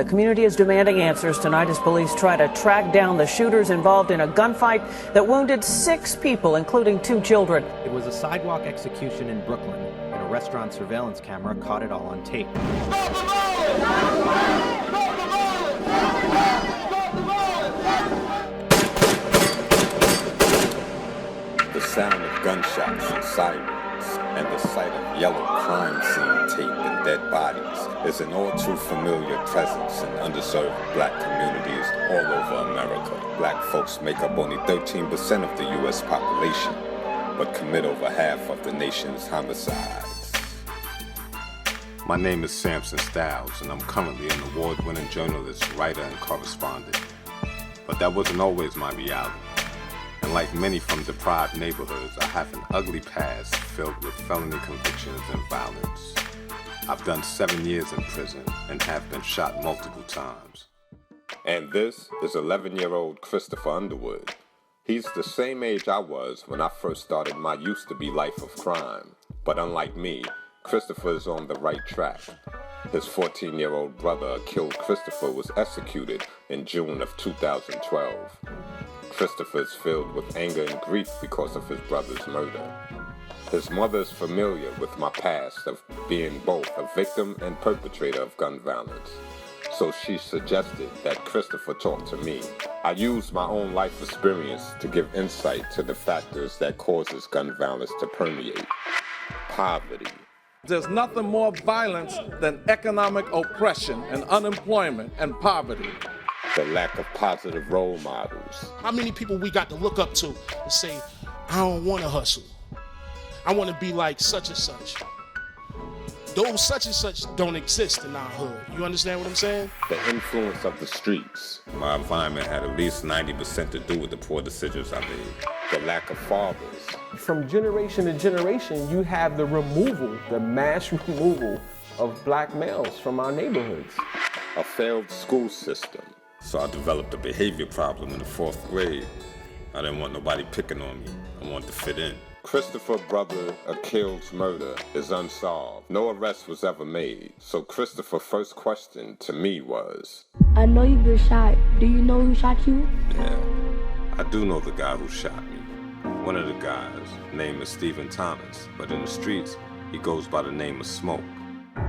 The community is demanding answers tonight as police try to track down the shooters involved in a gunfight that wounded 6 people, including 2 children. It was a sidewalk execution in Brooklyn, and a restaurant surveillance camera caught it all on tape. The sound of gunshots and sirens and the sight of yellow crime scene tape and dead bodies is an all too familiar presence in underserved black communities all over America. Black folks make up only 13% of the U.S. population, but commit over half of the nation's homicides. My name is Samson Styles, and I'm currently an award-winning journalist, writer, and correspondent. But that wasn't always my reality. And like many from deprived neighborhoods, I have an ugly past filled with felony convictions and violence. I've done 7 years in prison and have been shot multiple times. And this is 11-year-old Christopher Underwood. He's the same age I was when I first started my used-to-be life of crime. But unlike me, Christopher is on the right track. His 14-year-old brother, killed Christopher, was executed in June of 2012. Christopher is filled with anger and grief because of his brother's murder. His mother is familiar with my past of being both a victim and perpetrator of gun violence. So she suggested that Christopher talk to me. I used my own life experience to give insight to the factors that causes gun violence to permeate. Poverty. There's nothing more violent than economic oppression and unemployment and poverty. The lack of positive role models. How many people we got to look up to and say, I don't want to hustle. I want to be like such and such. Those such and such don't exist in our hood. You understand what I'm saying? The influence of the streets. My environment had at least 90% to do with the poor decisions I made. The lack of fathers. From generation to generation, you have the mass removal of black males from our neighborhoods. A failed school system. So I developed a behavior problem in the 4th grade. I didn't want nobody picking on me. I wanted to fit in. Christopher brother Akil's murder is unsolved. No arrest was ever made. So Christopher's first question to me was, I know you've been shot. Do you know who shot you? Yeah, I do know the guy who shot me. One of the guys, name is Stephen Thomas, but in the streets, he goes by the name of Smoke.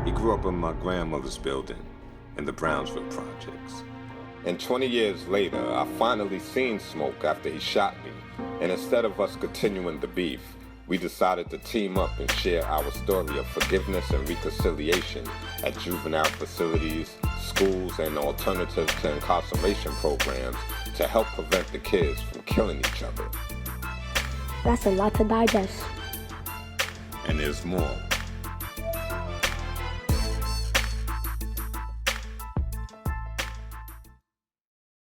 He grew up in my grandmother's building in the Brownsville projects. And 20 years later, I finally seen Smoke after he shot me. And instead of us continuing the beef, we decided to team up and share our story of forgiveness and reconciliation at juvenile facilities, schools, and alternatives to incarceration programs to help prevent the kids from killing each other. That's a lot to digest. And there's more.